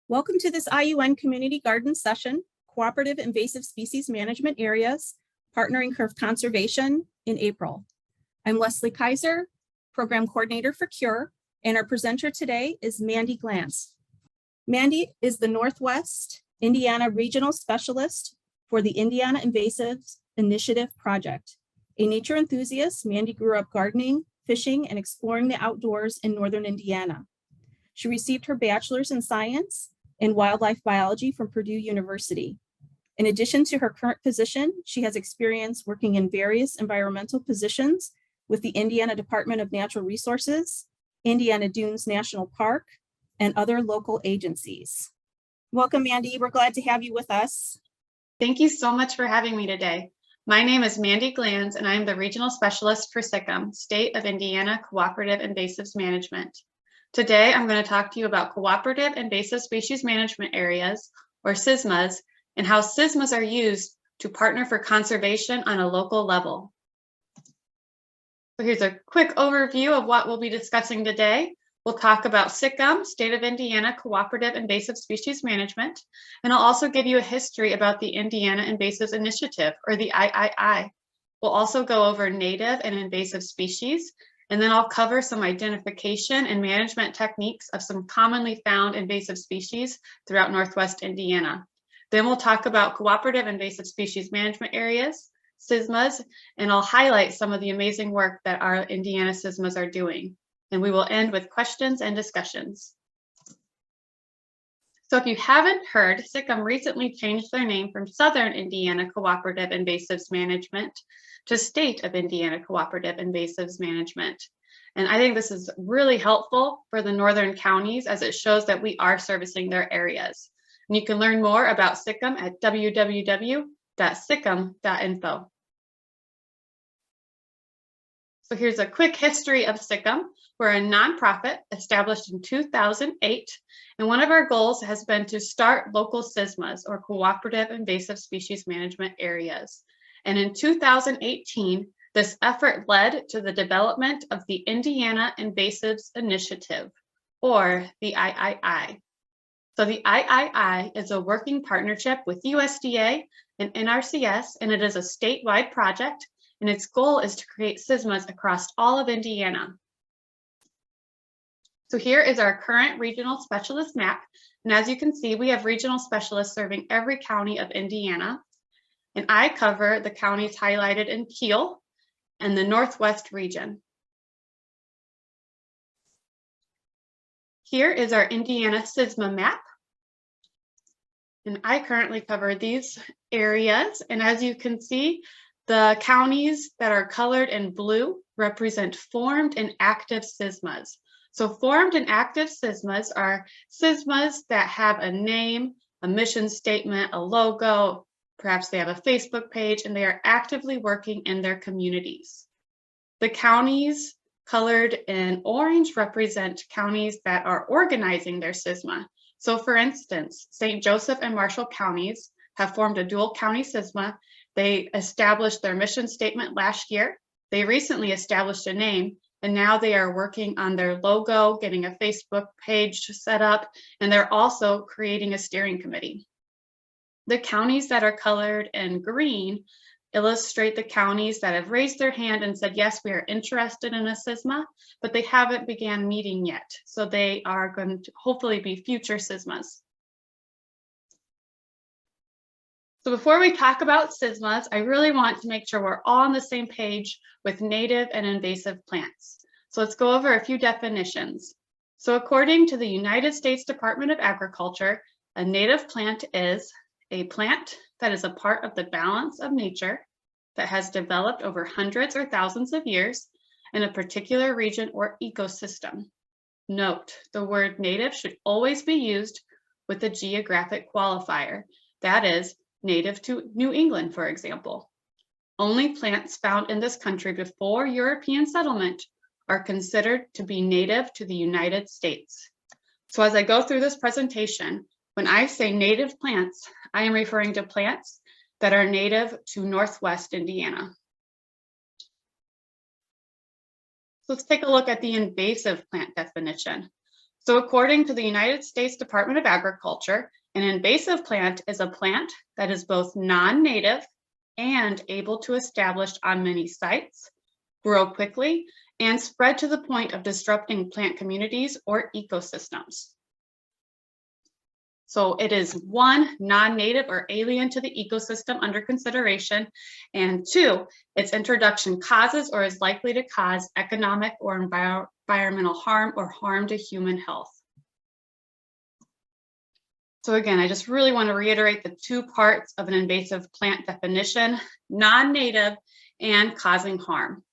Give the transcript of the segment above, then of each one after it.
Welcome to this IUN Community Garden Session, Cooperative Invasive Species Management Areas, Partnering for Conservation in April. I'm Leslie Kaiser, Program Coordinator for CURE, and our presenter today is Mandy Glantz. Mandy is the Northwest Indiana Regional Specialist for the Indiana Invasive Initiative Project. A nature enthusiast, Mandy grew up gardening, fishing, and exploring the outdoors in northern Indiana. She received her bachelor's in science and wildlife biology from Purdue University. In addition to her current position, she has experience working in various environmental positions with the Indiana Department of Natural Resources, Indiana Dunes National Park, and other local agencies. Welcome, Mandy. We're glad to have you with us. Thank you so much for having me today. My name is Mandy Glantz, and I'm the Regional Specialist for SICM, State of Indiana Cooperative Invasives Management. Today, I'm going to talk to you about Cooperative Invasive Species Management Areas, or CISMAs, and how CISMAs are used to partner for conservation on a local level. So here's a quick overview of what we'll be discussing today. We'll talk about SICM, State of Indiana Cooperative Invasive Species Management, and I'll also give you a history about the Indiana Invasive Initiative, or the III. We'll also go over native and invasive species, and then I'll cover some identification and management techniques of some commonly found invasive species throughout Northwest Indiana. Then we'll talk about Cooperative Invasive Species Management Areas, CISMAs, and I'll highlight some of the amazing work that our Indiana CISMAs are doing. And we will end with questions and discussions. So if you haven't heard, SICM recently changed their name from Southern Indiana Cooperative Invasives Management to State of Indiana Cooperative Invasives Management. And I think this is really helpful for the northern counties as it shows that we are servicing their areas. And you can learn more about SICM at www.sicm.info. So here's a quick history of SICM. We're a nonprofit established in 2008, and one of our goals has been to start local CISMAs, or Cooperative Invasive Species Management Areas. And in 2018, this effort led to the development of the Indiana Invasives Initiative, or the III. So the III is a working partnership with USDA and NRCS, and it is a statewide project, and its goal is to create CISMAs across all of Indiana. So here is our current regional specialist map. And as you can see, we have regional specialists serving every county of Indiana. And I cover the counties highlighted in teal and the Northwest region. Here is our Indiana CISMA map. And I currently cover these areas. And as you can see, the counties that are colored in blue represent formed and active CISMAs. So formed and active CISMAs are CISMAs that have a name, a mission statement, a logo, perhaps they have a Facebook page, and they are actively working in their communities. The counties colored in orange represent counties that are organizing their CISMA. So for instance, St. Joseph and Marshall counties have formed a dual county CISMA. They established their mission statement last year. They recently established a name, and now they are working on their logo, getting a Facebook page set up, and they're also creating a steering committee. The counties that are colored in green illustrate the counties that have raised their hand and said, yes, we are interested in a CISMA, but they haven't began meeting yet. So they are going to hopefully be future CISMAs. So before we talk about CISMAs, I really want to make sure we're all on the same page with native and invasive plants. So let's go over a few definitions. So according to the United States Department of Agriculture, a native plant is a plant that is a part of the balance of nature that has developed over hundreds or thousands of years in a particular region or ecosystem. Note, the word native should always be used with a geographic qualifier. That is, native to New England, for example. Only plants found in this country before European settlement are considered to be native to the United States. So as I go through this presentation, when I say native plants, I am referring to plants that are native to Northwest Indiana. So let's take a look at the invasive plant definition. So according to the United States Department of Agriculture, an invasive plant is a plant that is both non-native and able to establish on many sites, grow quickly, and spread to the point of disrupting plant communities or ecosystems. So it is one, non-native or alien to the ecosystem under consideration, and two, its introduction causes or is likely to cause economic or environmental harm or harm to human health. So again, I just really want to reiterate the two parts of an invasive plant definition: non-native and causing harm.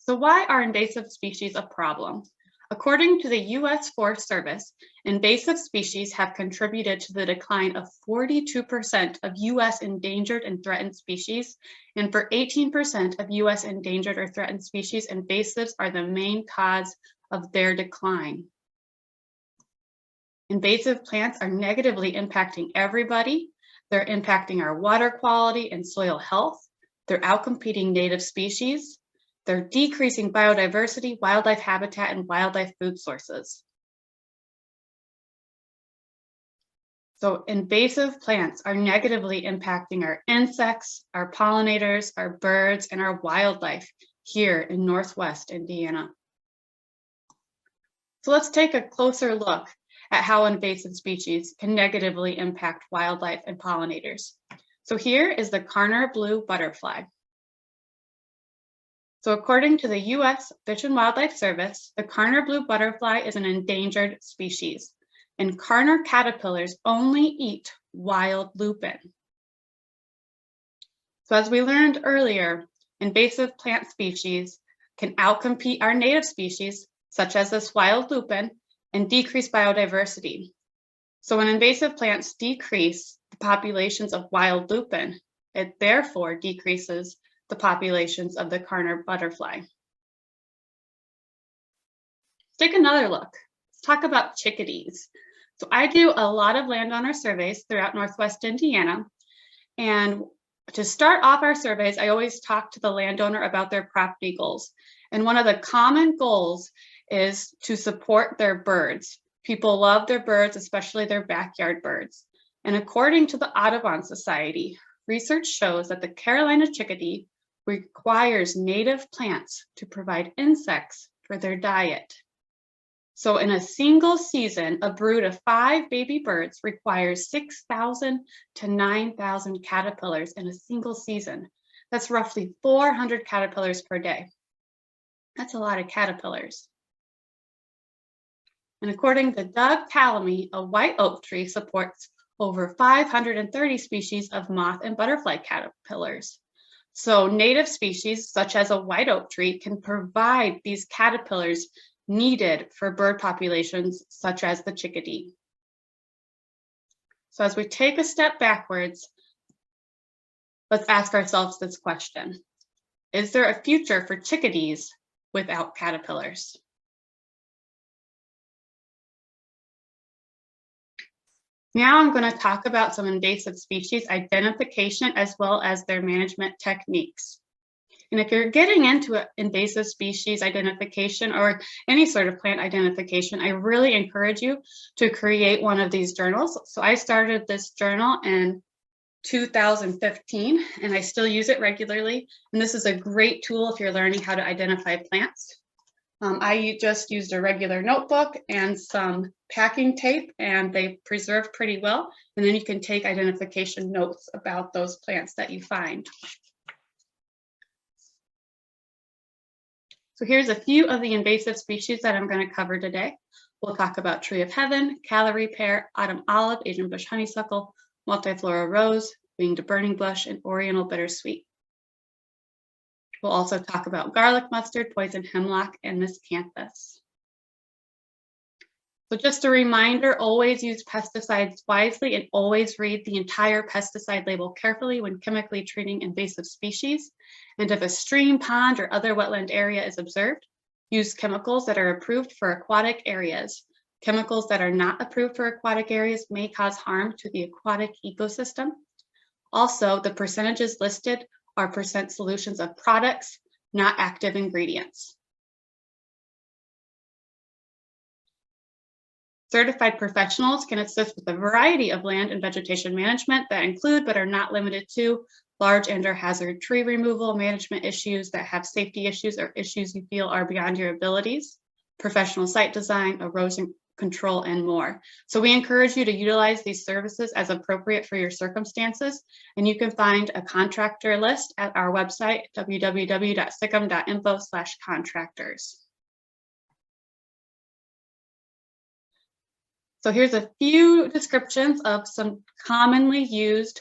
So why are invasive species a problem? According to the U.S. Forest Service, invasive species have contributed to the decline of 42% of U.S. endangered and threatened species, and for 18% of U.S. endangered or threatened species, invasives are the main cause of their decline. Invasive plants are negatively impacting everybody. They're impacting our water quality and soil health. They're outcompeting native species. They're decreasing biodiversity, wildlife habitat, and wildlife food sources. So invasive plants are negatively impacting our insects, our pollinators, our birds, and our wildlife here in Northwest Indiana. So let's take a closer look at how invasive species can negatively impact wildlife and pollinators. So here is the Karner blue butterfly. So according to the U.S. Fish and Wildlife Service, the Karner blue butterfly is an endangered species, and Karner caterpillars only eat wild lupin. So as we learned earlier, invasive plant species can outcompete our native species, such as this wild lupin, and decrease biodiversity. So when invasive plants decrease the populations of wild lupin, it therefore decreases the populations of the Karner butterfly. Let's take another look. Let's talk about chickadees. So I do a lot of landowner surveys throughout Northwest Indiana. And to start off our surveys, I always talk to the landowner about their property goals. And one of the common goals is to support their birds. People love their birds, especially their backyard birds. And according to the Audubon Society, research shows that the Carolina chickadee requires native plants to provide insects for their diet. So in a single season, a brood of 5 baby birds requires 6,000 to 9,000 caterpillars in a single season. That's roughly 400 caterpillars per day. That's a lot of caterpillars. And according to Doug Calamy, a white oak tree supports over 530 species of moth and butterfly caterpillars. So native species, such as a white oak tree, can provide these caterpillars needed for bird populations, such as the chickadee. So as we take a step backwards, let's ask ourselves this question: is there a future for chickadees without caterpillars? Now I'm going to talk about some invasive species identification as well as their management techniques. And if you're getting into invasive species identification or any sort of plant identification, I really encourage you to create one of these journals. So I started this journal in 2015, and I still use it regularly. And this is a great tool if you're learning how to identify plants. I just used a regular notebook and some packing tape, and they preserve pretty well. And then you can take identification notes about those plants that you find. So here's a few of the invasive species that I'm going to cover today. We'll talk about tree of heaven, Callery pear, autumn olive, Asian bush honeysuckle, multiflora rose, winged burning bush, and oriental bittersweet. We'll also talk about garlic mustard, poison hemlock, and miscanthus. So just a reminder, always use pesticides wisely and always read the entire pesticide label carefully when chemically treating invasive species. And if a stream, pond, or other wetland area is observed, use chemicals that are approved for aquatic areas. Chemicals that are not approved for aquatic areas may cause harm to the aquatic ecosystem. Also, the percentages listed are percent solutions of products, not active ingredients. Certified professionals can assist with a variety of land and vegetation management that include but are not limited to large and or hazard tree removal, management issues that have safety issues or issues you feel are beyond your abilities, professional site design, erosion control, and more. So we encourage you to utilize these services as appropriate for your circumstances, and you can find a contractor list at our website, www.sicom.info/contractors. So here's a few descriptions of some commonly used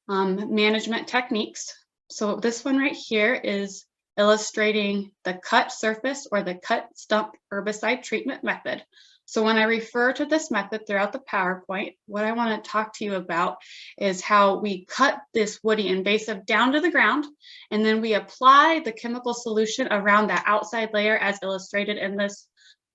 management techniques. So this one right here is illustrating the cut surface or the cut stump herbicide treatment method. So when I refer to this method throughout the PowerPoint, what I want to talk to you about is how we cut this woody invasive down to the ground, and then we apply the chemical solution around that outside layer as illustrated in this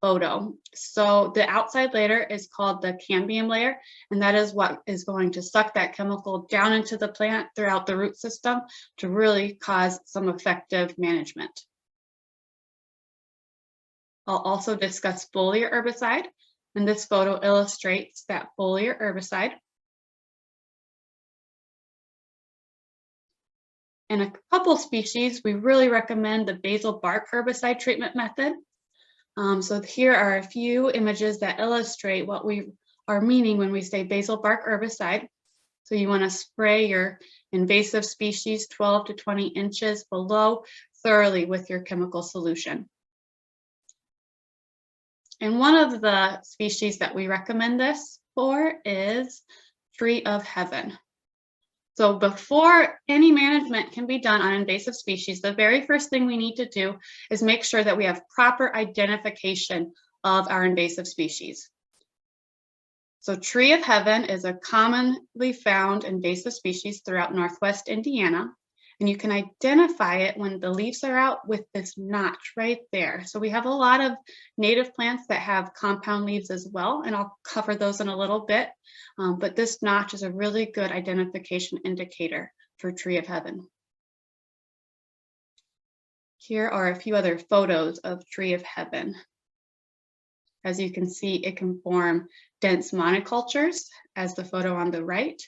photo. So the outside layer is called the cambium layer, and that is what is going to suck that chemical down into the plant throughout the root system to really cause some effective management. I'll also discuss foliar herbicide, and this photo illustrates that foliar herbicide. In a couple species, we really recommend the basal bark herbicide treatment method. So here are a few images that illustrate what we are meaning when we say basal bark herbicide. So you want to spray your invasive species 12 to 20 inches below thoroughly with your chemical solution. And one of the species that we recommend this for is tree of heaven. So before any management can be done on invasive species, the very first thing we need to do is make sure that we have proper identification of our invasive species. So tree of heaven is a commonly found invasive species throughout Northwest Indiana, and you can identify it when the leaves are out with this notch right there. So we have a lot of native plants that have compound leaves as well, and I'll cover those in a little bit. But this notch is a really good identification indicator for tree of heaven. Here are a few other photos of tree of heaven. As you can see, it can form dense monocultures, as the photo on the right,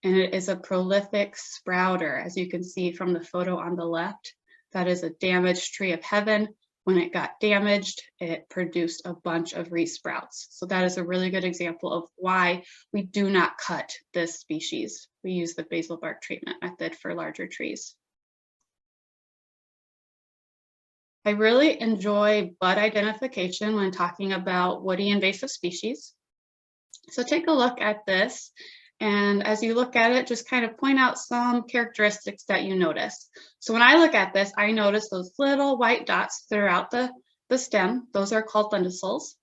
and it is a prolific sprouter, as you can see from the photo on the left. That is a damaged tree of heaven. When it got damaged, it produced a bunch of resprouts. So that is a really good example of why we do not cut this species. We use the basal bark treatment method for larger trees. I really enjoy bud identification when talking about woody invasive species. So take a look at this, and as you look at it, just kind of point out some characteristics that you notice. So when I look at this, I notice those little white dots throughout the stem. Those are called lenticels.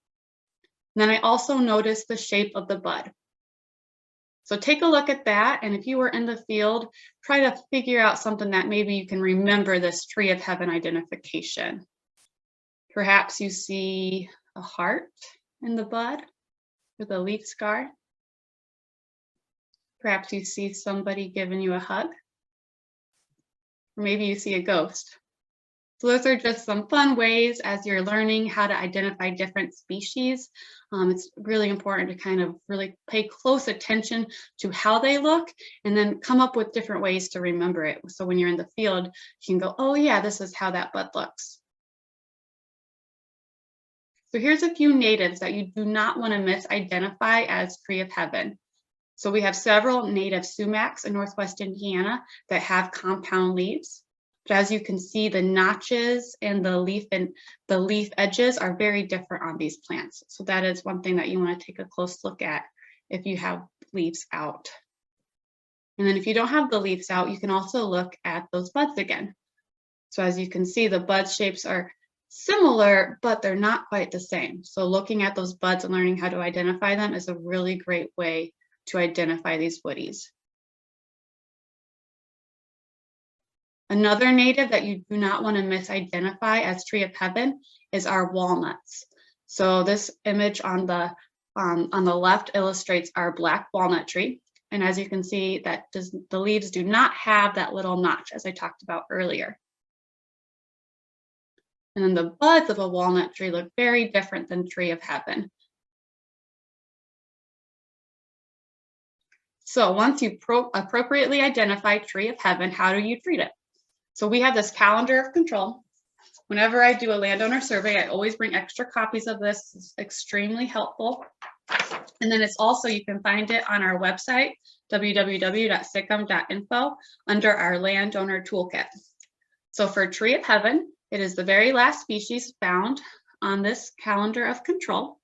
And then I also notice the shape of the bud. So take a look at that, and if you were in the field, try to figure out something that maybe you can remember this tree of heaven identification. Perhaps you see a heart in the bud with a leaf scar. Perhaps you see somebody giving you a hug. Or maybe you see a ghost. So those are just some fun ways as you're learning how to identify different species. It's really important to kind of really pay close attention to how they look and then come up with different ways to remember it. So when you're in the field, you can go, oh yeah, this is how that bud looks. So here's a few natives that you do not want to misidentify as tree of heaven. So we have several native sumacs in Northwest Indiana that have compound leaves. But as you can see, the notches and the leaf edges are very different on these plants. So that is one thing that you want to take a close look at if you have leaves out. And then if you don't have the leaves out, you can also look at those buds again. So as you can see, the bud shapes are similar, but they're not quite the same. So looking at those buds and learning how to identify them is a really great way to identify these woodies. Another native that you do not want to misidentify as tree of heaven is our walnuts. So this image on the left illustrates our black walnut tree. And as you can see, the leaves do not have that little notch, as I talked about earlier. And then the buds of a walnut tree look very different than tree of heaven. So once you appropriately identify tree of heaven, how do you treat it? So we have this calendar of control. Whenever I do a landowner survey, I always bring extra copies of this. It's extremely helpful. And then it's also, you can find it on our website, www.sickham.info, under our landowner toolkit. So for tree of heaven, it is the very last species found on this calendar of control.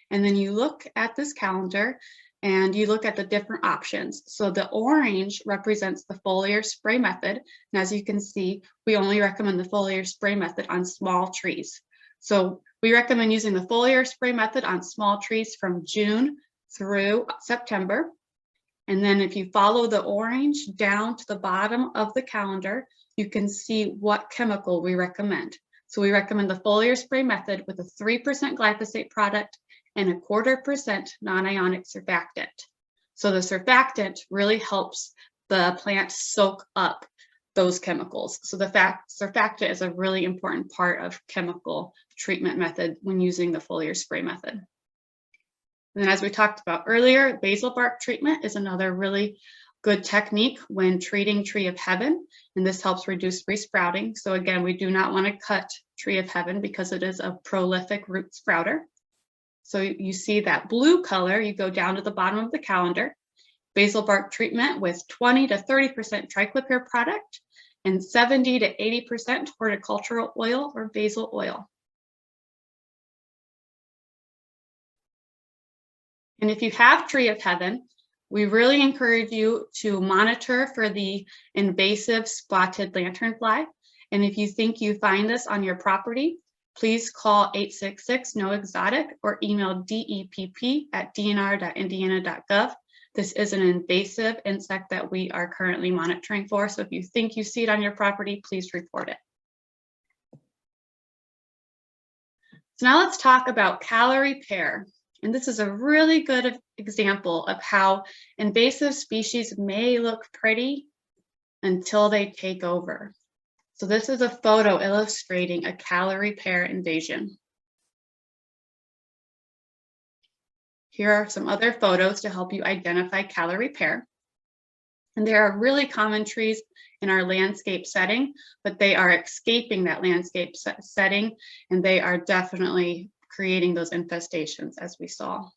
And then you look at this calendar and you look at the different options. So the orange represents the foliar spray method. And as you can see, we only recommend the foliar spray method on small trees. So we recommend using the foliar spray method on small trees from June through September. And then if you follow the orange down to the bottom of the calendar, you can see what chemical we recommend. So we recommend the foliar spray method with a 3% glyphosate product and a 0.25% non-ionic surfactant. So the surfactant really helps the plant soak up those chemicals. So the surfactant is a really important part of chemical treatment method when using the foliar spray method. And then as we talked about earlier, basal bark treatment is another really good technique when treating tree of heaven, and this helps reduce resprouting. So again, we do not want to cut tree of heaven because it is a prolific root sprouter. So you see that blue color, you go down to the bottom of the calendar, basal bark treatment with 20 to 30% triclopyr product and 70 to 80% horticultural oil or basil oil. And if you have tree of heaven, we really encourage you to monitor for the invasive spotted lanternfly. And if you think you find this on your property, please call 866-NO-EXOTIC or email depp@dnr.indiana.gov. This is an invasive insect that we are currently monitoring for. So if you think you see it on your property, please report it. So now let's talk about calorie pair. And this is a really good example of how invasive species may look pretty until they take over. So this is a photo illustrating a calorie pair invasion. Here are some other photos to help you identify calorie pair. And there are really common trees in our landscape setting, but they are escaping that landscape setting, and they are definitely creating those infestations as we saw.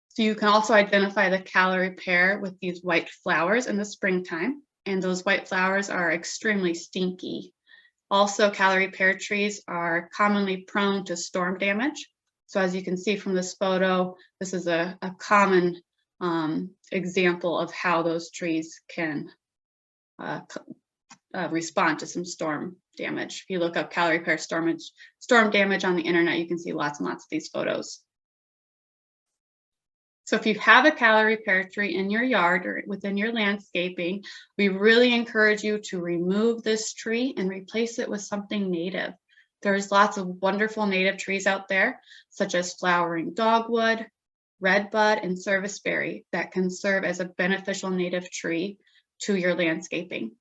So you can also identify the calorie pair with these white flowers in the springtime, and those white flowers are extremely stinky. Also, calorie pair trees are commonly prone to storm damage. So as you can see from this photo, this is a common example of how those trees can respond to some storm damage. If you look up calorie pair storm damage on the internet, you can see lots and lots of these photos. So if you have a calorie pair tree in your yard or within your landscaping, we really encourage you to remove this tree and replace it with something native. There's lots of wonderful native trees out there, such as flowering dogwood, redbud, and serviceberry that can serve as a beneficial native tree to your landscaping.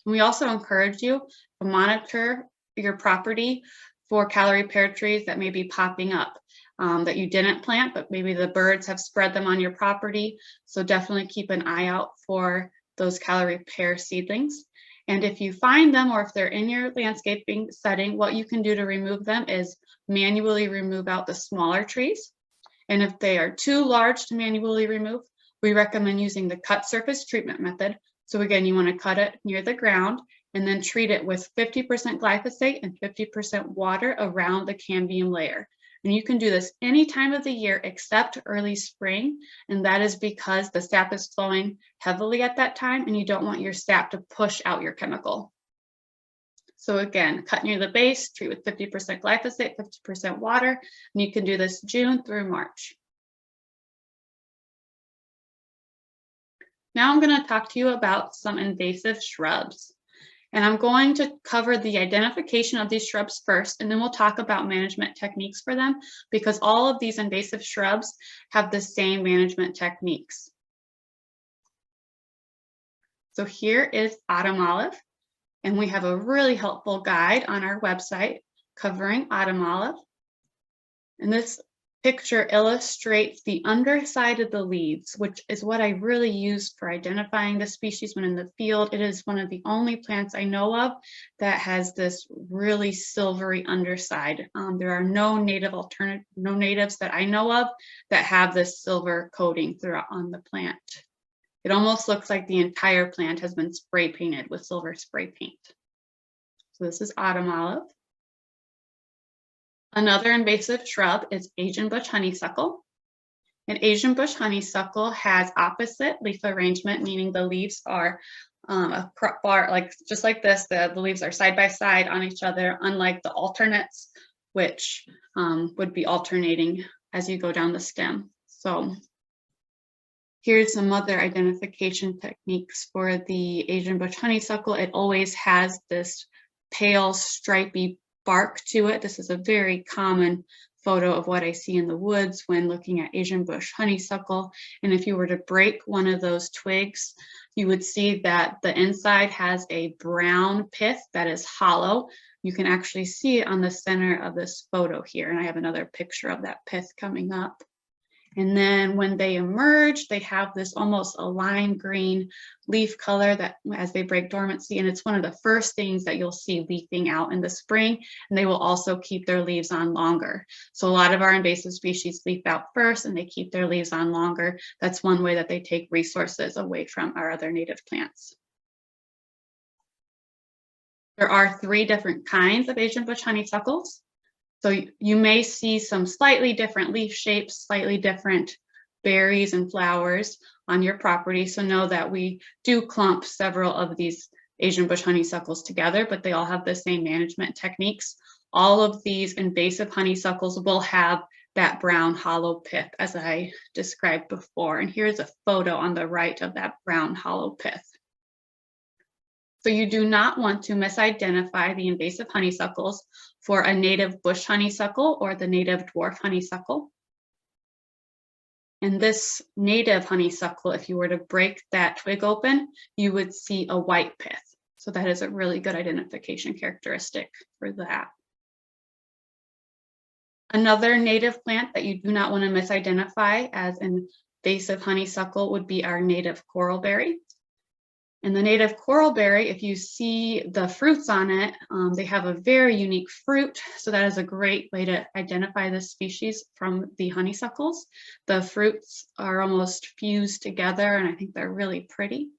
We also encourage you to monitor your property for calorie pair trees that may be popping up that you didn't plant, but maybe the birds have spread them on your property. So definitely keep an eye out for those calorie pair seedlings. And if you find them or if they're in your landscaping setting, what you can do to remove them is manually remove out the smaller trees. And if they are too large to manually remove, we recommend using the cut surface treatment method. So again, you want to cut it near the ground and then treat it with 50% glyphosate and 50% water around the cambium layer. And you can do this any time of the year except early spring. And that is because the sap is flowing heavily at that time and you don't want your sap to push out your chemical. So again, cut near the base, treat with 50% glyphosate, 50% water, and you can do this June through March. Now I'm going to talk to you about some invasive shrubs. And I'm going to cover the identification of these shrubs first, and then we'll talk about management techniques for them, because all of these invasive shrubs have the same management techniques. So here is autumn olive, and we have a really helpful guide on our website covering autumn olive. And this picture illustrates the underside of the leaves, which is what I really use for identifying the species when in the field. It is one of the only plants I know of that has this really silvery underside. There are no natives that I know of that have this silver coating throughout on the plant. It almost looks like the entire plant has been spray painted with silver spray paint. So this is autumn olive. Another invasive shrub is Asian bush honeysuckle. An Asian bush honeysuckle has opposite leaf arrangement, meaning the leaves are just like this. The leaves are side by side on each other, unlike the alternates, which would be alternating as you go down the stem. So here's some other identification techniques for the Asian bush honeysuckle. It always has this pale stripy bark to it. This is a very common photo of what I see in the woods when looking at Asian bush honeysuckle. And if you were to break one of those twigs, you would see that the inside has a brown pith that is hollow. You can actually see it on the center of this photo here. And I have another picture of that pith coming up. And then when they emerge, they have this almost a lime green leaf color that as they break dormancy, and it's one of the first things that you'll see leafing out in the spring, and they will also keep their leaves on longer. So a lot of our invasive species leaf out first and they keep their leaves on longer. That's one way that they take resources away from our other native plants. There are 3 different kinds of Asian bush honeysuckles. So you may see some slightly different leaf shapes, slightly different berries and flowers on your property. So know that we do clump several of these Asian bush honeysuckles together, but they all have the same management techniques. All of these invasive honeysuckles will have that brown hollow pith as I described before. And here's a photo on the right of that brown hollow pith. So you do not want to misidentify the invasive honeysuckles for a native bush honeysuckle or the native dwarf honeysuckle. And this native honeysuckle, if you were to break that twig open, you would see a white pith. So that is a really good identification characteristic for that. Another native plant that you do not want to misidentify as an invasive honeysuckle would be our native coralberry. And the native coralberry, if you see the fruits on it, they have a very unique fruit. So that is a great way to identify this species from the honeysuckles. The fruits are almost fused together, and I think they're really pretty.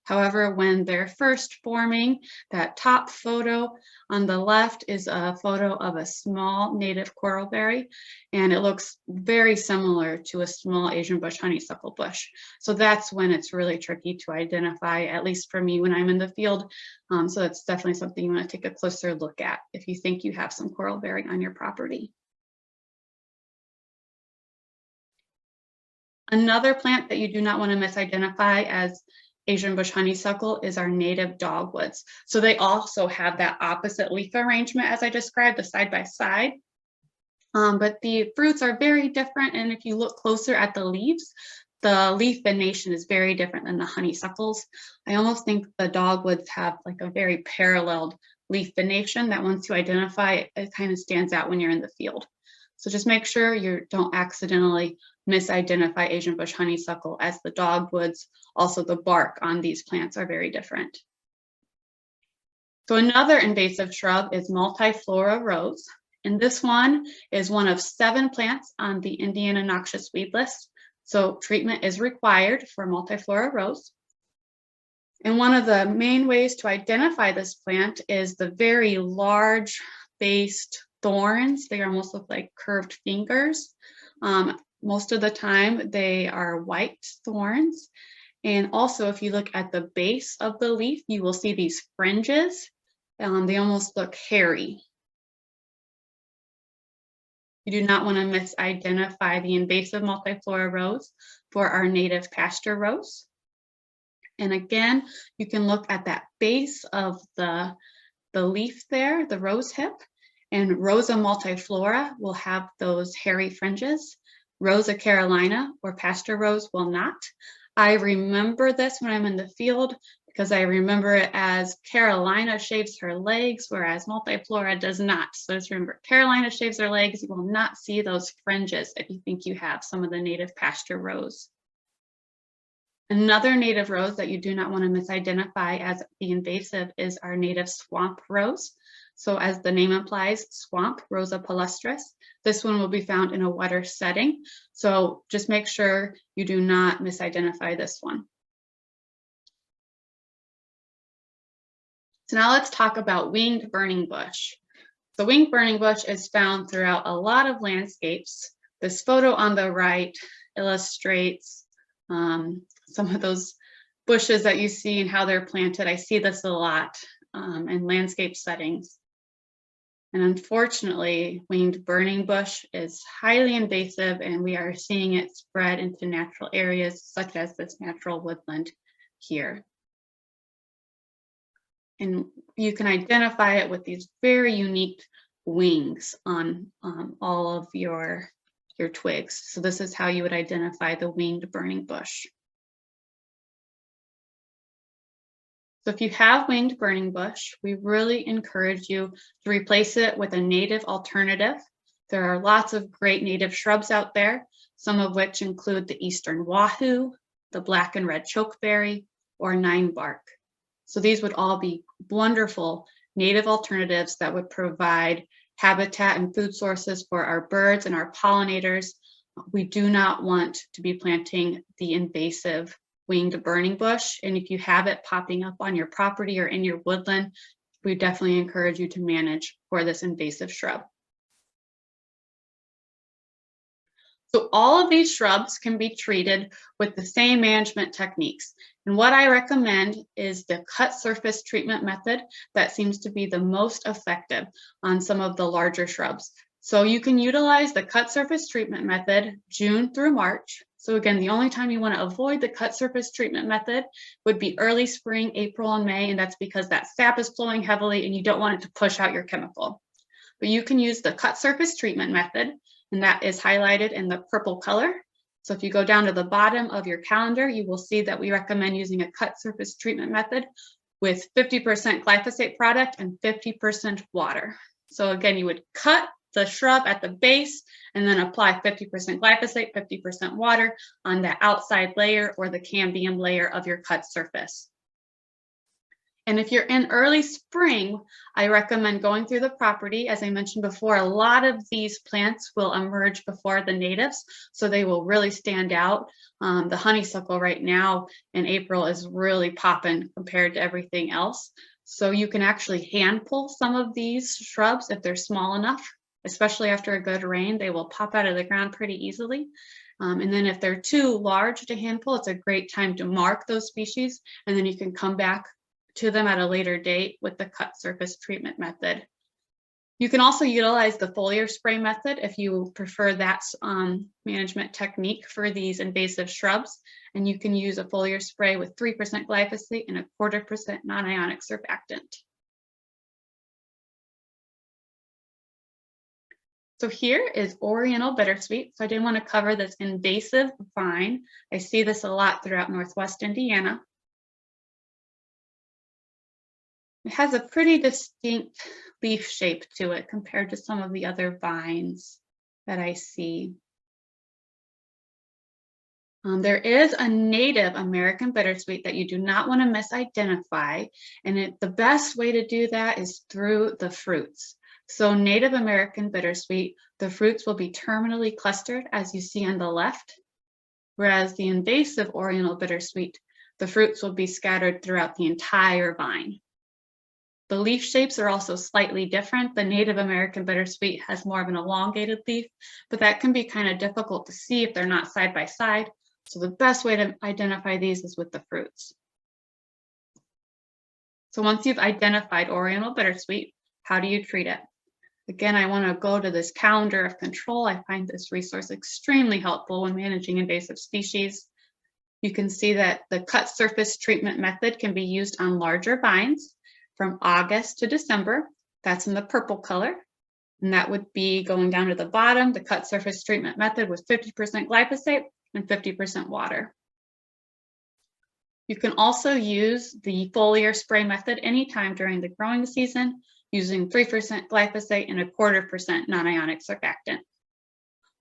However, when they're first forming, that top photo on the left is a photo of a small native coralberry, and it looks very similar to a small Asian bush honeysuckle bush. So that's when it's really tricky to identify, at least for me when I'm in the field. So that's definitely something you want to take a closer look at if you think you have some coralberry on your property. Another plant that you do not want to misidentify as Asian bush honeysuckle is our native dogwoods. So they also have that opposite leaf arrangement as I described, the side by side. But the fruits are very different, and if you look closer at the leaves, the leaf venation is very different than the honeysuckles. I almost think the dogwoods have like a very paralleled leaf venation that once you identify, it kind of stands out when you're in the field. So just make sure you don't accidentally misidentify Asian bush honeysuckle as the dogwoods. Also, the bark on these plants are very different. So another invasive shrub is multiflora rose. And this one is one of 7 plants on the Indiana noxious weed list. So treatment is required for multiflora rose. And one of the main ways to identify this plant is the very large based thorns. They almost look like curved fingers. Most of the time they are white thorns. And also if you look at the base of the leaf, you will see these fringes. They almost look hairy. You do not want to misidentify the invasive multiflora rose for our native pasture rose. And again, you can look at that base of the leaf there, the rose hip, and Rosa multiflora will have those hairy fringes. Rosa carolina or pasture rose will not. I remember this when I'm in the field because I remember it as Carolina shaves her legs, whereas multiflora does not. So just remember, Carolina shaves her legs. You will not see those fringes if you think you have some of the native pasture rose. Another native rose that you do not want to misidentify as the invasive is our native swamp rose. So as the name implies, swamp, Rosa palustris. This one will be found in a wetter setting. So just make sure you do not misidentify this one. So now let's talk about winged burning bush. The winged burning bush is found throughout a lot of landscapes. This photo on the right illustrates some of those bushes that you see and how they're planted. I see this a lot in landscape settings. And unfortunately, winged burning bush is highly invasive, and we are seeing it spread into natural areas such as this natural woodland here. And you can identify it with these very unique wings on all of your twigs. So this is how you would identify the winged burning bush. So if you have winged burning bush, we really encourage you to replace it with a native alternative. There are lots of great native shrubs out there, some of which include the eastern wahoo, the black and red chokeberry, or ninebark. So these would all be wonderful native alternatives that would provide habitat and food sources for our birds and our pollinators. We do not want to be planting the invasive winged burning bush. And if you have it popping up on your property or in your woodland, we definitely encourage you to manage for this invasive shrub. So all of these shrubs can be treated with the same management techniques. And what I recommend is the cut surface treatment method that seems to be the most effective on some of the larger shrubs. So you can utilize the cut surface treatment method June through March. So again, the only time you want to avoid the cut surface treatment method would be early spring, April and May, and that's because that sap is flowing heavily and you don't want it to push out your chemical. But you can use the cut surface treatment method, and that is highlighted in the purple color. So if you go down to the bottom of your calendar, you will see that we recommend using a cut surface treatment method with 50% glyphosate product and 50% water. So again, you would cut the shrub at the base and then apply 50% glyphosate, 50% water on the outside layer or the cambium layer of your cut surface. And if you're in early spring, I recommend going through the property. As I mentioned before, a lot of these plants will emerge before the natives, so they will really stand out. The honeysuckle right now in April is really popping compared to everything else. So you can actually hand pull some of these shrubs if they're small enough, especially after a good rain. They will pop out of the ground pretty easily. And then if they're too large to hand pull, it's a great time to mark those species, and then you can come back to them at a later date with the cut surface treatment method. You can also utilize the foliar spray method if you prefer that management technique for these invasive shrubs. And you can use a foliar spray with 3% glyphosate and 0.25% non-ionic surfactant. So here is Oriental bittersweet. So I did want to cover this invasive vine. I see this a lot throughout Northwest Indiana. It has a pretty distinct leaf shape to it compared to some of the other vines that I see. There is a native American bittersweet that you do not want to misidentify, and the best way to do that is through the fruits. So Native American bittersweet, the fruits will be terminally clustered, as you see on the left, whereas the invasive Oriental bittersweet, the fruits will be scattered throughout the entire vine. The leaf shapes are also slightly different. The Native American bittersweet has more of an elongated leaf, but that can be kind of difficult to see if they're not side by side. So the best way to identify these is with the fruits. So once you've identified Oriental bittersweet, how do you treat it? Again, I want to go to this calendar of control. I find this resource extremely helpful when managing invasive species. You can see that the cut surface treatment method can be used on larger vines from August to December. That's in the purple color. And that would be going down to the bottom, the cut surface treatment method with 50% glyphosate and 50% water. You can also use the foliar spray method anytime during the growing season using 3% glyphosate and 1/4% non-ionic surfactant.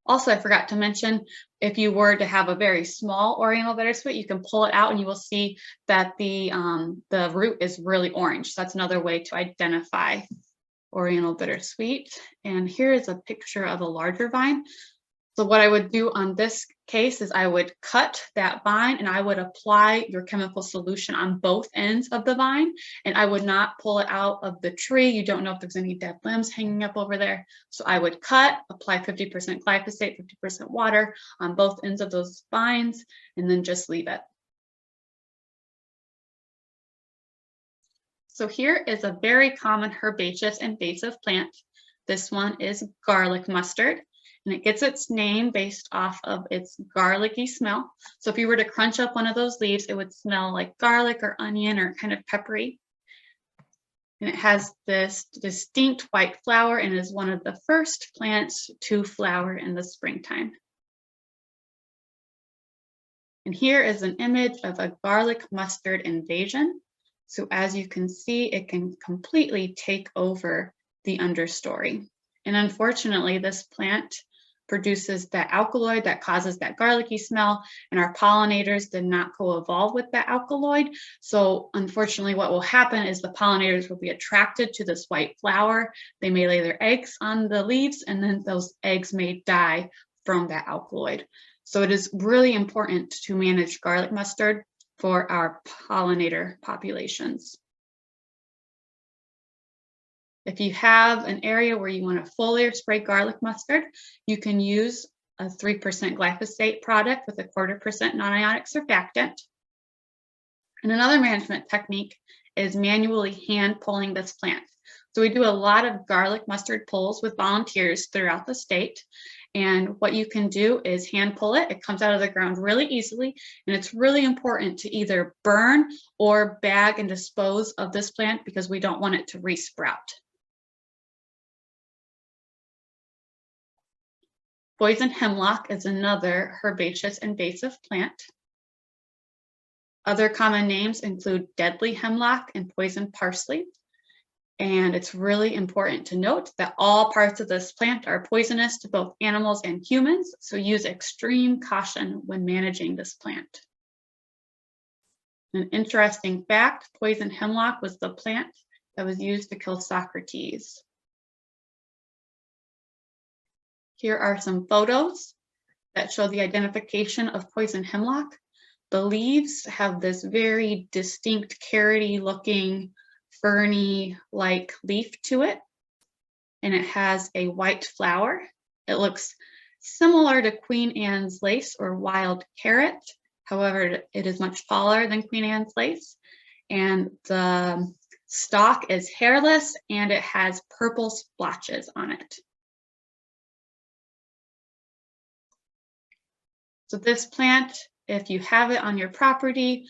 Also, I forgot to mention, if you were to have a very small Oriental bittersweet, you can pull it out and you will see that the root is really orange. So that's another way to identify Oriental bittersweet. And here is a picture of a larger vine. So what I would do on this case is I would cut that vine and I would apply your chemical solution on both ends of the vine, and I would not pull it out of the tree. You don't know if there's any dead limbs hanging up over there. So I would cut, apply 50% glyphosate, 50% water on both ends of those vines, and then just leave it. So here is a very common herbaceous invasive plant. This one is garlic mustard. And it gets its name based off of its garlicky smell. So if you were to crunch up one of those leaves, it would smell like garlic or onion or kind of peppery. And it has this distinct white flower and is one of the first plants to flower in the springtime. And here is an image of a garlic mustard invasion. So as you can see, it can completely take over the understory. And unfortunately, this plant produces that alkaloid that causes that garlicky smell, and our pollinators did not co-evolve with that alkaloid. So unfortunately, what will happen is the pollinators will be attracted to this white flower. They may lay their eggs on the leaves, and then those eggs may die from that alkaloid. So it is really important to manage garlic mustard for our pollinator populations. If you have an area where you want to foliar spray garlic mustard, you can use a 3% glyphosate product with 1/4% non-ionic surfactant. And another management technique is manually hand pulling this plant. So we do a lot of garlic mustard pulls with volunteers throughout the state. And what you can do is hand pull it. It comes out of the ground really easily. And it's really important to either burn or bag and dispose of this plant because we don't want it to resprout. Poison hemlock is another herbaceous invasive plant. Other common names include deadly hemlock and poison parsley. And it's really important to note that all parts of this plant are poisonous to both animals and humans, so use extreme caution when managing this plant. An interesting fact, poison hemlock was the plant that was used to kill Socrates. Here are some photos that show the identification of poison hemlock. The leaves have this very distinct carroty looking ferny-like leaf to it, and it has a white flower. It looks similar to Queen Anne's lace or wild carrot. However, it is much taller than Queen Anne's lace, and the stalk is hairless and it has purple splotches on it. So this plant, if you have it on your property,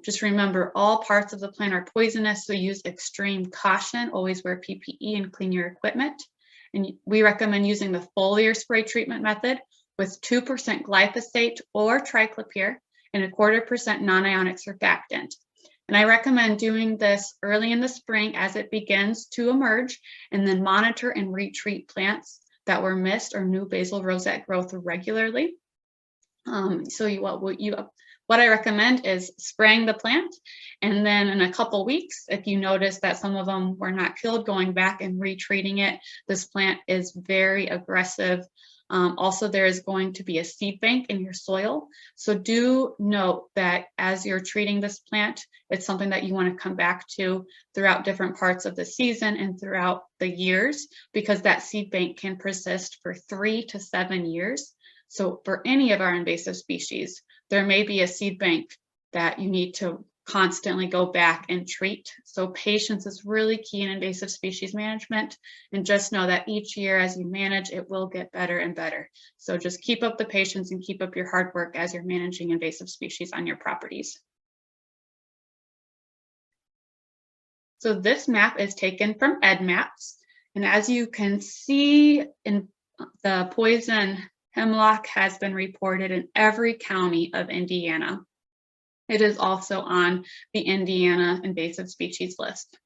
just remember all parts of the plant are poisonous, so use extreme caution. Always wear PPE and clean your equipment. And we recommend using the foliar spray treatment method with 2% glyphosate or triclopyr and 1/4% non-ionic surfactant. And I recommend doing this early in the spring as it begins to emerge, and then monitor and retreat plants that were missed or new basal rosette growth regularly. What I recommend is spraying the plant, and then in a couple weeks, if you notice that some of them were not killed, going back and retreating it. This plant is very aggressive. Also, there is going to be a seed bank in your soil. So do note that as you're treating this plant, it's something that you want to come back to throughout different parts of the season and throughout the years, because that seed bank can persist for 3 to 7 years. So for any of our invasive species, there may be a seed bank that you need to constantly go back and treat. So patience is really key in invasive species management. And just know that each year as you manage, it will get better and better. So just keep up the patience and keep up your hard work as you're managing invasive species on your properties. So this map is taken from EdMaps. And as you can see, in the poison hemlock has been reported in every county of Indiana. It is also on the Indiana invasive species list.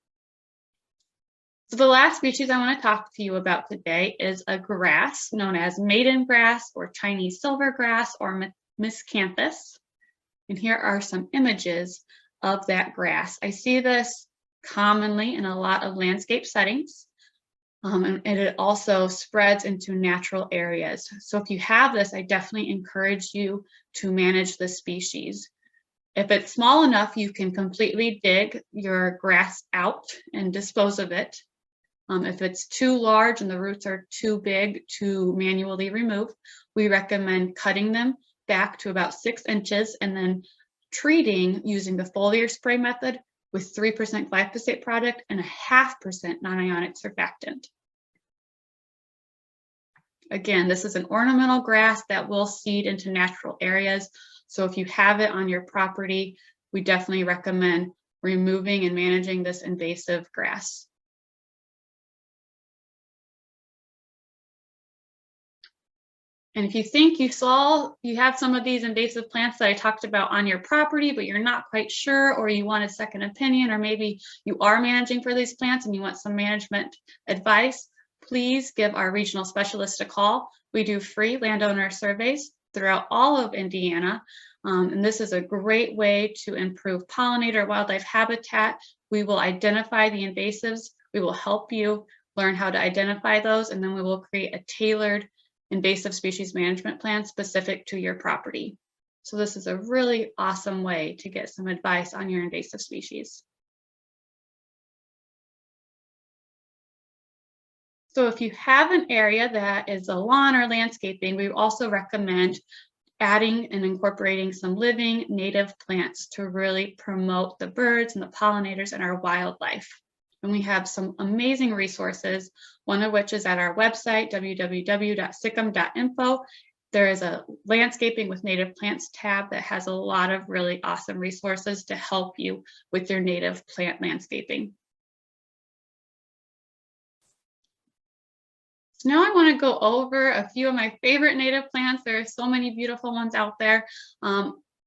So the last species I want to talk to you about today is a grass known as maiden grass or Chinese silvergrass or miscanthus. And here are some images of that grass. I see this commonly in a lot of landscape settings, and it also spreads into natural areas. So if you have this, I definitely encourage you to manage the species. If it's small enough, you can completely dig your grass out and dispose of it. If it's too large and the roots are too big to manually remove, we recommend cutting them back to about 6 inches and then treating using the foliar spray method with 3% glyphosate product and 0.5% non-ionic surfactant. Again, this is an ornamental grass that will seed into natural areas. So if you have it on your property, we definitely recommend removing and managing this invasive grass. And if you think you have some of these invasive plants that I talked about on your property, but you're not quite sure, or you want a second opinion, or maybe you are managing for these plants and you want some management advice, please give our regional specialist a call. We do free landowner surveys throughout all of Indiana. And this is a great way to improve pollinator wildlife habitat. We will identify the invasives. We will help you learn how to identify those, and then we will create a tailored invasive species management plan specific to your property. So this is a really awesome way to get some advice on your invasive species. So if you have an area that is a lawn or landscaping, we also recommend adding and incorporating some living native plants to really promote the birds and the pollinators and our wildlife. And we have some amazing resources, one of which is at our website, www.sickum.info. There is a landscaping with native plants tab that has a lot of really awesome resources to help you with your native plant landscaping. So now I want to go over a few of my favorite native plants. There are so many beautiful ones out there.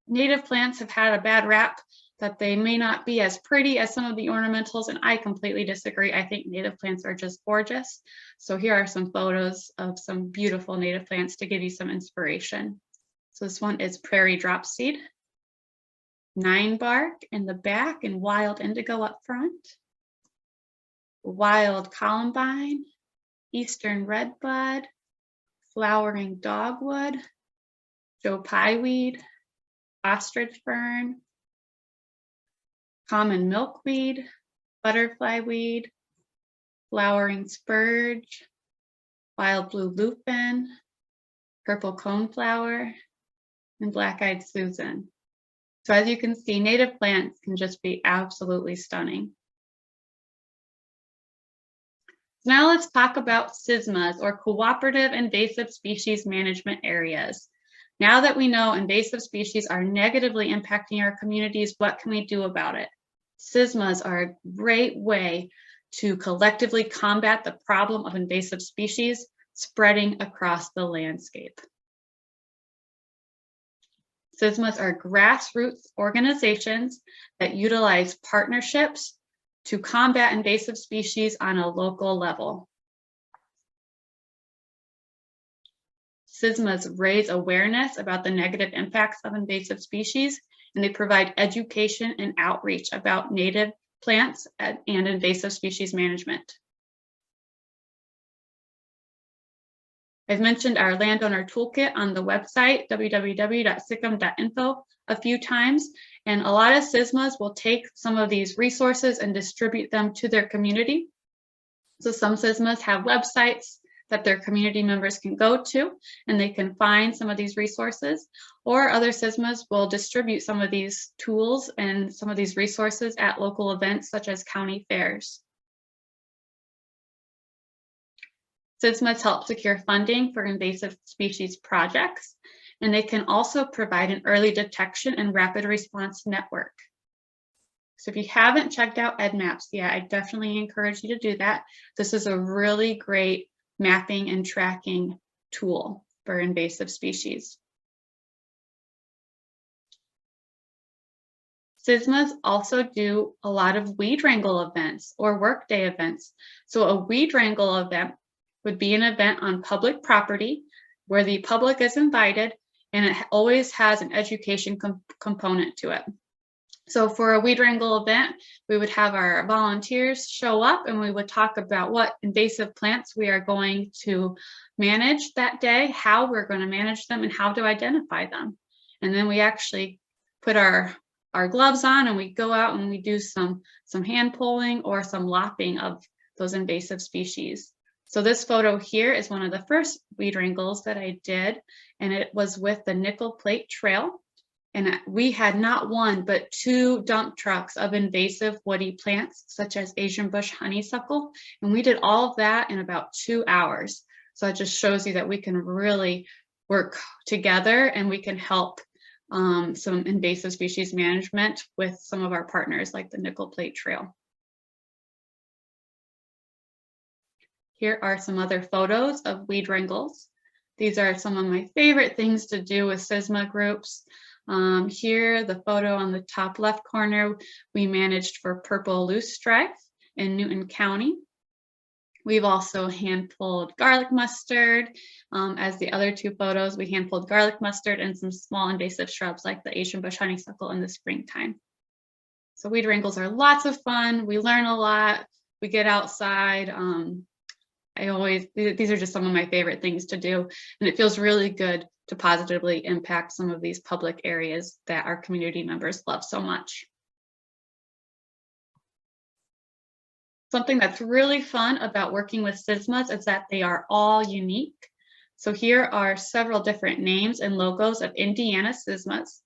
Native plants have had a bad rap that they may not be as pretty as some of the ornamentals, and I completely disagree. I think native plants are just gorgeous. So here are some photos of some beautiful native plants to give you some inspiration. So this one is prairie dropseed, 9-bark in the back, and wild indigo up front, wild columbine, eastern redbud, flowering dogwood, Joe pieweed, ostrich fern, common milkweed, butterfly weed, flowering spurge, wild blue lupin, purple coneflower, and black-eyed Susan. So as you can see, native plants can just be absolutely stunning. Now let's talk about CISMAs, or Cooperative Invasive Species Management Areas. Now that we know invasive species are negatively impacting our communities, what can we do about it? CISMAs are a great way to collectively combat the problem of invasive species spreading across the landscape. CISMAs are grassroots organizations that utilize partnerships to combat invasive species on a local level. CISMAs raise awareness about the negative impacts of invasive species, and they provide education and outreach about native plants and invasive species management. I've mentioned our landowner toolkit on the website, www.sickum.info, a few times, and a lot of CISMAs will take some of these resources and distribute them to their community. So some CISMAs have websites that their community members can go to, and they can find some of these resources, or other CISMAs will distribute some of these tools and some of these resources at local events such as county fairs. CISMAs help secure funding for invasive species projects, and they can also provide an early detection and rapid response network. So if you haven't checked out EdMaps yet, I definitely encourage you to do that. This is a really great mapping and tracking tool for invasive species. SSMAs also do a lot of weed wrangle events or workday events. So a weed wrangle event would be an event on public property where the public is invited, and it always has an education component to it. So for a weed wrangle event, we would have our volunteers show up and we would talk about what invasive plants we are going to manage that day, how we're going to manage them, and how to identify them. And then we actually put our gloves on and we go out and we do some hand pulling or some lopping of those invasive species. So this photo here is one of the first weed wrangles that I did, and it was with the Nickel Plate Trail. And we had not one, but 2 dump trucks of invasive woody plants, such as Asian bush honeysuckle. And we did all of that in about 2 hours. So it just shows you that we can really work together and we can help some invasive species management with some of our partners like the Nickel Plate Trail. Here are some other photos of weed wrangles. These are some of my favorite things to do with SSMA groups. Here, the photo on the top left corner, we managed for purple loosestrife in Newton County. We've also hand-pulled garlic mustard. As the other 2 photos, we hand-pulled garlic mustard and some small invasive shrubs like the Asian bush honeysuckle in the springtime. So weed wrangles are lots of fun. We learn a lot. We get outside. These are just some of my favorite things to do, and it feels really good to positively impact some of these public areas that our community members love so much. Something that's really fun about working with SSMAs is that they are all unique. So here are several different names and logos of Indiana SSMAs.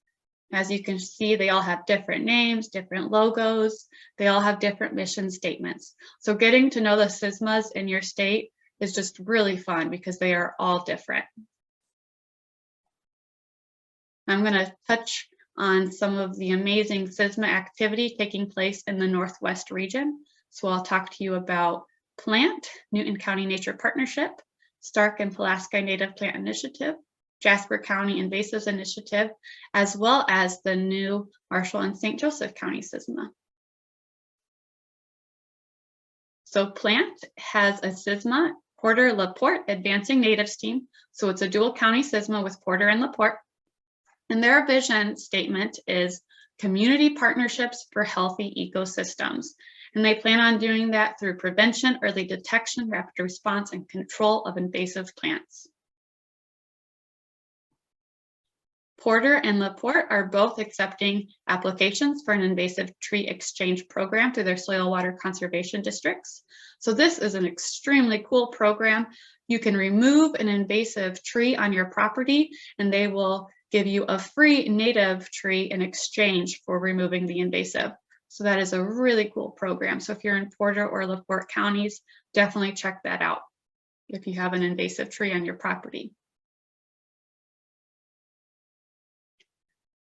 As you can see, they all have different names, different logos. They all have different mission statements. So getting to know the SSMAs in your state is just really fun because they are all different. I'm going to touch on some of the amazing SSMA activity taking place in the Northwest region. So I'll talk to you about PLANT, Newton County Nature Partnership, Stark and Pulaski Native Plant Initiative, Jasper County Invasives Initiative, as well as the new Marshall and St. Joseph County SSMA. So PLANT has a SSMA, Porter LaPorte Advancing Natives Team. So it's a dual county SSMA with Porter and LaPorte. And their vision statement is community partnerships for healthy ecosystems. And they plan on doing that through prevention, early detection, rapid response, and control of invasive plants. Porter and LaPorte are both accepting applications for an invasive tree exchange program through their soil water conservation districts. So this is an extremely cool program. You can remove an invasive tree on your property and they will give you a free native tree in exchange for removing the invasive. So that is a really cool program. So if you're in Porter or LaPorte counties, definitely check that out if you have an invasive tree on your property.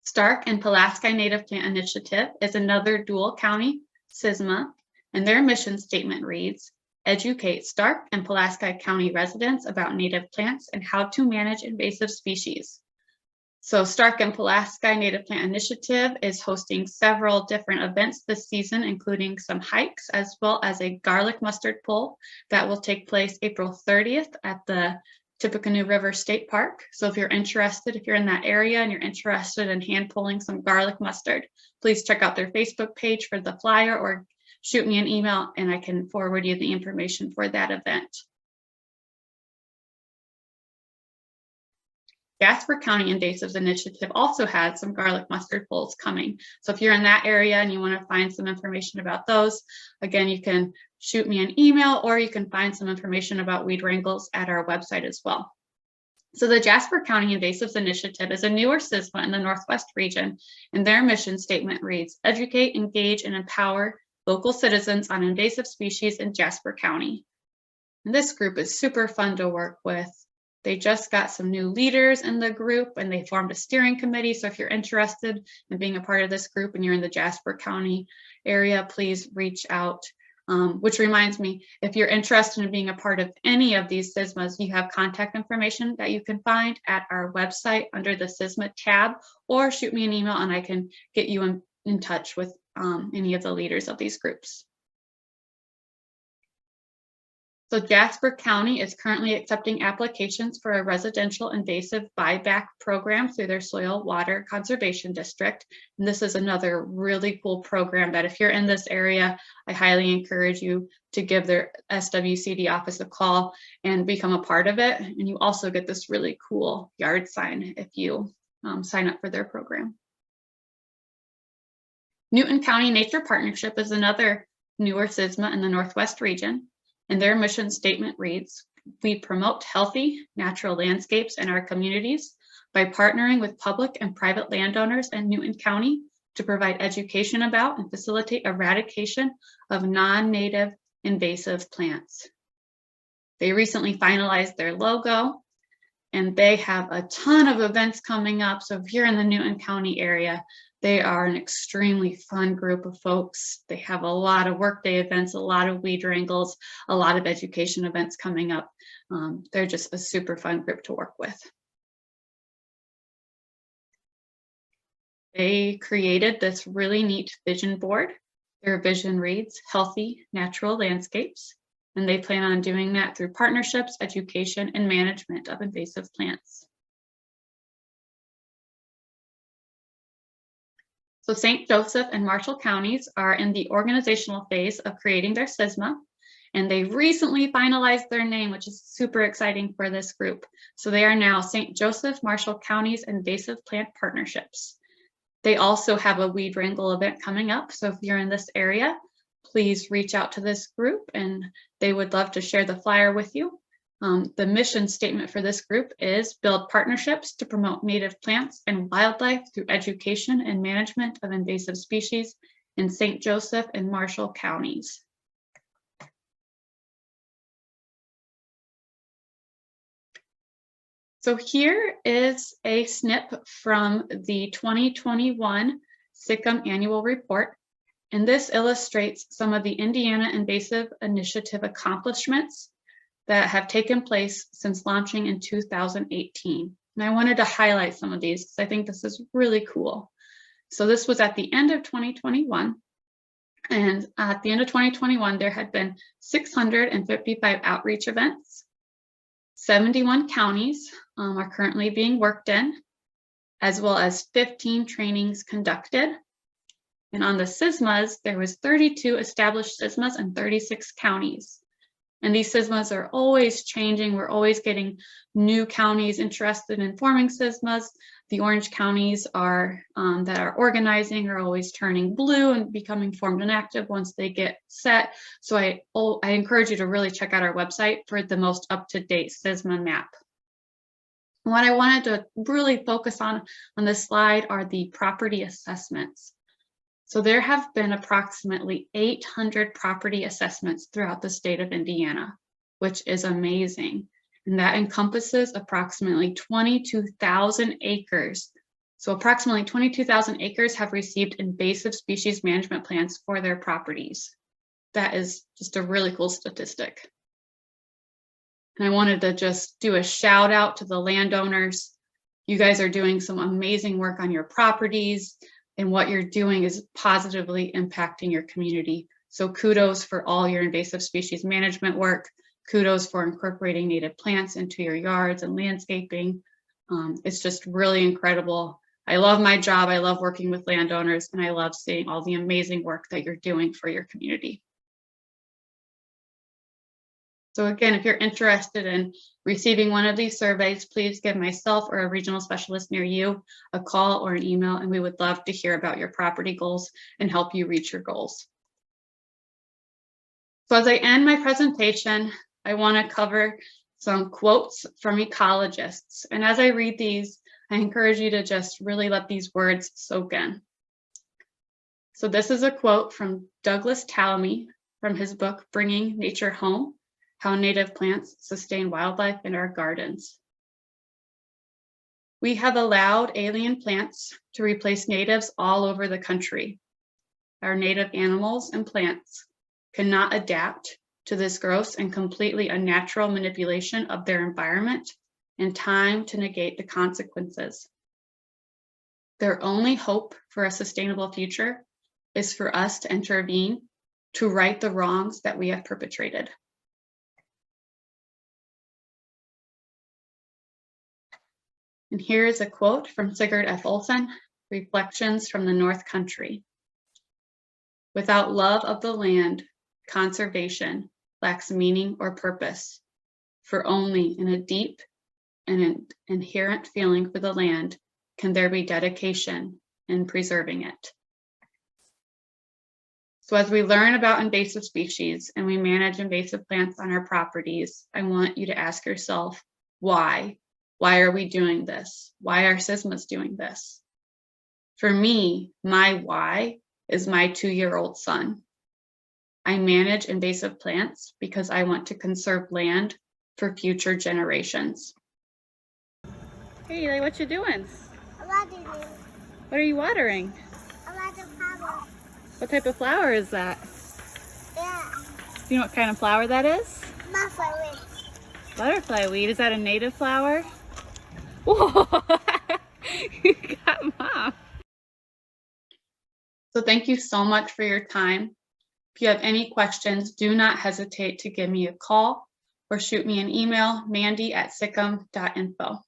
Stark and Pulaski Native Plant Initiative is another dual county SSMA, and their mission statement reads, educate Stark and Pulaski County residents about native plants and how to manage invasive species. So Stark and Pulaski Native Plant Initiative is hosting several different events this season, including some hikes, as well as a garlic mustard pull that will take place April 30th at the Tippecanoe River State Park. So if you're interested, if you're in that area and you're interested in hand pulling some garlic mustard, please check out their Facebook page for the flyer or shoot me an email and I can forward you the information for that event. Jasper County Invasives Initiative also had some garlic mustard pulls coming. So if you're in that area and you want to find some information about those, again, you can shoot me an email or you can find some information about weed wrangles at our website as well. So the Jasper County Invasives Initiative is a newer SSMA in the Northwest region, and their mission statement reads, educate, engage, and empower local citizens on invasive species in Jasper County. And this group is super fun to work with. They just got some new leaders in the group and they formed a steering committee. So if you're interested in being a part of this group and you're in the Jasper County area, please reach out. Which reminds me, if you're interested in being a part of any of these SSMAs, you have contact information that you can find at our website under the SSMA tab, or shoot me an email and I can get you in touch with any of the leaders of these groups. So Jasper County is currently accepting applications for a residential invasive buyback program through their Soil Water Conservation District. And this is another really cool program that if you're in this area, I highly encourage you to give their SWCD office a call and become a part of it. And you also get this really cool yard sign if you sign up for their program. Newton County Nature Partnership is another newer SSMA in the Northwest region. And their mission statement reads, "We promote healthy natural landscapes in our communities by partnering with public and private landowners in Newton County to provide education about and facilitate eradication of non-native invasive plants." They recently finalized their logo and they have a ton of events coming up. So if you're in the Newton County area, they are an extremely fun group of folks. They have a lot of workday events, a lot of weed wrangles, a lot of education events coming up. They're just a super fun group to work with. They created this really neat vision board. Their vision reads, "Healthy natural landscapes." And they plan on doing that through partnerships, education, and management of invasive plants. So St. Joseph and Marshall counties are in the organizational phase of creating their SSMA, and they recently finalized their name, which is super exciting for this group. So they are now St. Joseph Marshall Counties Invasive Plant Partnerships. They also have a weed wrangle event coming up. So if you're in this area, please reach out to this group and they would love to share the flyer with you. The mission statement for this group is build partnerships to promote native plants and wildlife through education and management of invasive species in St. Joseph and Marshall counties. So here is a snip from the 2021 SICM annual report. And this illustrates some of the Indiana Invasive Initiative accomplishments that have taken place since launching in 2018. And I wanted to highlight some of these because I think this is really cool. So this was at the end of 2021. And at the end of 2021, there had been 655 outreach events. 71 counties are currently being worked in, as well as 15 trainings conducted. And on the SSMAs, there was 32 established SSMAs in 36 counties. And these SSMAs are always changing. We're always getting new counties interested in forming SSMAs. The orange counties are that are organizing are always turning blue and becoming formed and active once they get set. So I encourage you to really check out our website for the most up-to-date SSMA map. What I wanted to really focus on this slide are the property assessments. So there have been approximately 800 property assessments throughout the state of Indiana, which is amazing. And that encompasses approximately 22,000 acres. So approximately 22,000 acres have received invasive species management plans for their properties. That is just a really cool statistic. And I wanted to just do a shout out to the landowners. You guys are doing some amazing work on your properties. And what you're doing is positively impacting your community. So kudos for all your invasive species management work. Kudos for incorporating native plants into your yards and landscaping. It's just really incredible. I love my job. I love working with landowners, and I love seeing all the amazing work that you're doing for your community. So again, if you're interested in receiving one of these surveys, please give myself or a regional specialist near you a call or an email, and we would love to hear about your property goals and help you reach your goals. So as I end my presentation, I want to cover some quotes from ecologists. And as I read these, I encourage you to just really let these words soak in. So this is a quote from Douglas Talmy from his book, Bringing Nature Home: How Native Plants Sustain Wildlife in Our Gardens. We have allowed alien plants to replace natives all over the country. Our native animals and plants cannot adapt to this gross and completely unnatural manipulation of their environment in time to negate the consequences. Their only hope for a sustainable future is for us to intervene to right the wrongs that we have perpetrated. And here is a quote from Sigurd F. Olson, Reflections from the North Country. Without love of the land, conservation lacks meaning or purpose, for only in a deep and an inherent feeling for the land can there be dedication in preserving it. So as we learn about invasive species and we manage invasive plants on our properties, I want you to ask yourself, why? Why are we doing this? Why are SYSMAs doing this? For me, my why is my 2-year-old son. I manage invasive plants because I want to conserve land for future generations. Hey, Eli, what you doing? Watering. What are you watering? A lot of flower. What type of flower is that? Yeah. Do you know what kind of flower that is? Muffin. Butterfly weed. Is that a native flower? Whoa! You got Mom. So thank you so much for your time. If you have any questions, do not hesitate to give me a call or shoot me an email, mandy@sickham.info.